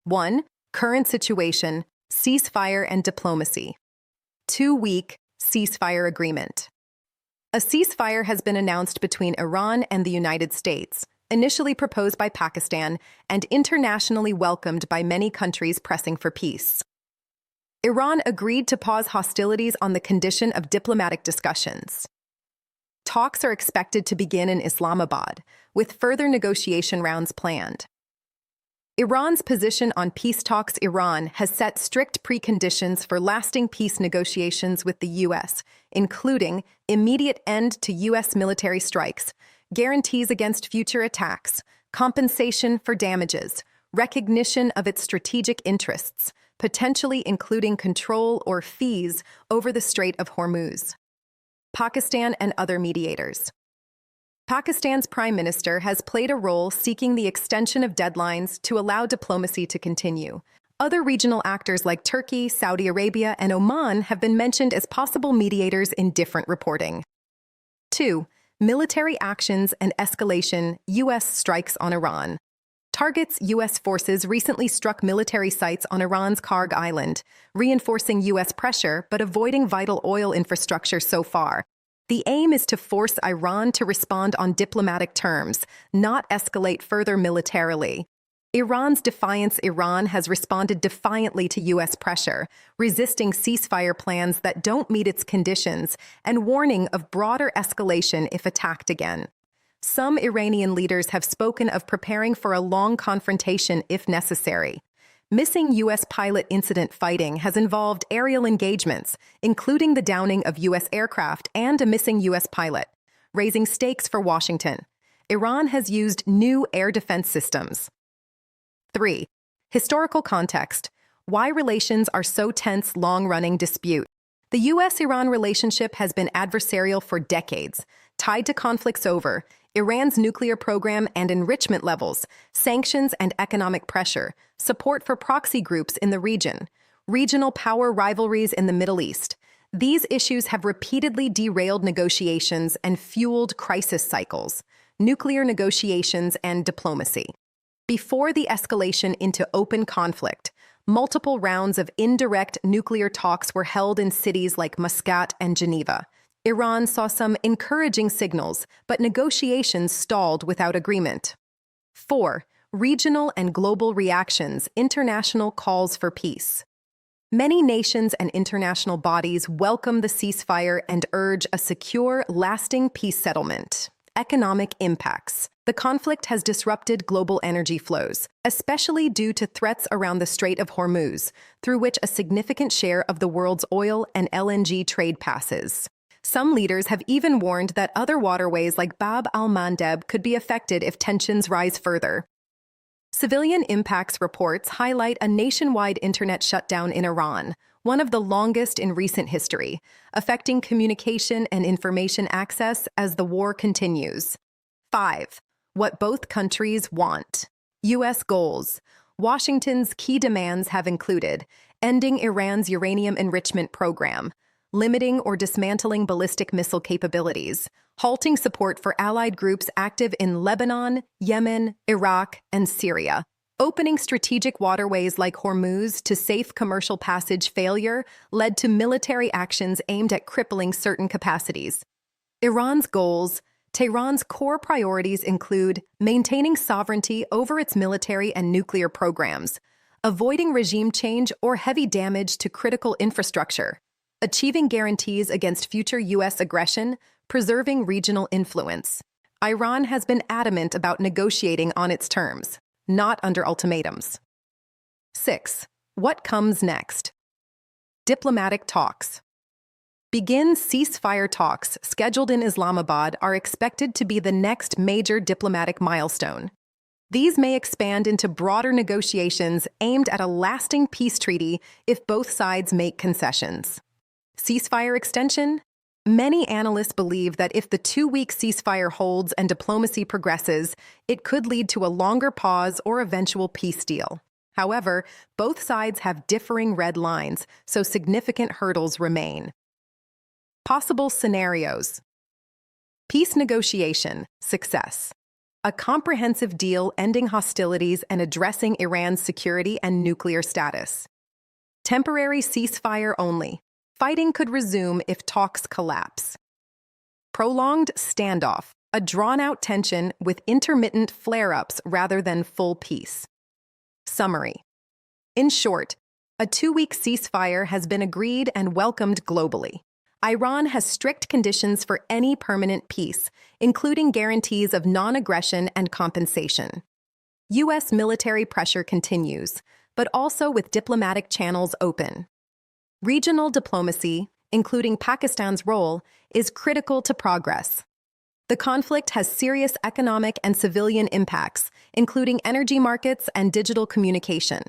1. Current situation, ceasefire and diplomacy. 2-week ceasefire agreement. A ceasefire has been announced between Iran and the United States, initially proposed by Pakistan and internationally welcomed by many countries pressing for peace. Iran agreed to pause hostilities on the condition of diplomatic discussions. Talks are expected to begin in Islamabad, with further negotiation rounds planned. Iran's position on peace talks. Iran has set strict preconditions for lasting peace negotiations with the U.S., including immediate end to U.S. military strikes, guarantees against future attacks, compensation for damages, recognition of its strategic interests, potentially including control or fees over the Strait of Hormuz. Pakistan and other mediators. Pakistan's Prime Minister has played a role seeking the extension of deadlines to allow diplomacy to continue. Other regional actors like Turkey, Saudi Arabia, and Oman have been mentioned as possible mediators in different reporting. 2. Military actions and escalation. U.S. strikes on Iran. Targets. U.S. forces recently struck military sites on Iran's Karg Island, reinforcing U.S. pressure but avoiding vital oil infrastructure so far. The aim is to force Iran to respond on diplomatic terms, not escalate further militarily. Iran's defiance. Iran has responded defiantly to U.S. pressure, resisting ceasefire plans that don't meet its conditions and warning of broader escalation if attacked again. Some Iranian leaders have spoken of preparing for a long confrontation if necessary. Missing U.S. pilot incident fighting has involved aerial engagements, including the downing of U.S. aircraft and a missing U.S. pilot, raising stakes for Washington. Iran has used new air defense systems. 3. Historical context. Why relations are so tense. Long-running dispute. The U.S.-Iran relationship has been adversarial for decades, tied to conflicts over Iran's nuclear program and enrichment levels, sanctions and economic pressure, support for proxy groups in the region, regional power rivalries in the Middle East. These issues have repeatedly derailed negotiations and fueled crisis cycles, nuclear negotiations, and diplomacy. Before the escalation into open conflict, multiple rounds of indirect nuclear talks were held in cities like Muscat and Geneva. Iran saw some encouraging signals, but negotiations stalled without agreement. 4. Regional and global reactions. International calls for peace. Many nations and international bodies welcome the ceasefire and urge a secure, lasting peace settlement. Economic impacts. The conflict has disrupted global energy flows, especially due to threats around the Strait of Hormuz, through which a significant share of the world's oil and LNG trade passes. Some leaders have even warned that other waterways like Bab al-Mandeb could be affected if tensions rise further. Civilian impacts reports highlight a nationwide internet shutdown in Iran, one of the longest in recent history, affecting communication and information access as the war continues. 5. What both countries want. U.S. goals. Washington's key demands have included ending Iran's uranium enrichment program, limiting or dismantling ballistic missile capabilities, halting support for allied groups active in Lebanon, Yemen, Iraq, and Syria, opening strategic waterways like Hormuz to safe commercial passage. Failure led to military actions aimed at crippling certain capacities. Iran's goals. Tehran's core priorities include maintaining sovereignty over its military and nuclear programs, avoiding regime change or heavy damage to critical infrastructure, achieving guarantees against future U.S. aggression, preserving regional influence. Iran has been adamant about negotiating on its terms, not under ultimatums. 6. What comes next? Diplomatic talks. Begin ceasefire talks scheduled in Islamabad are expected to be the next major diplomatic milestone. These may expand into broader negotiations aimed at a lasting peace treaty if both sides make concessions. Ceasefire extension? Many analysts believe that if the 2-week ceasefire holds and diplomacy progresses, it could lead to a longer pause or eventual peace deal. However, both sides have differing red lines, so significant hurdles remain. Possible scenarios. Peace negotiation, success. a comprehensive deal ending hostilities and addressing Iran's security and nuclear status. Temporary ceasefire only. Fighting could resume if talks collapse. Prolonged standoff, a drawn-out tension with intermittent flare-ups rather than full peace. Summary. In short, a 2-week ceasefire has been agreed and welcomed globally. Iran has strict conditions for any permanent peace, including guarantees of non-aggression and compensation. U.S. military pressure continues, but also with diplomatic channels open. Regional diplomacy, including Pakistan's role, is critical to progress. The conflict has serious economic and civilian impacts, including energy markets and digital communication.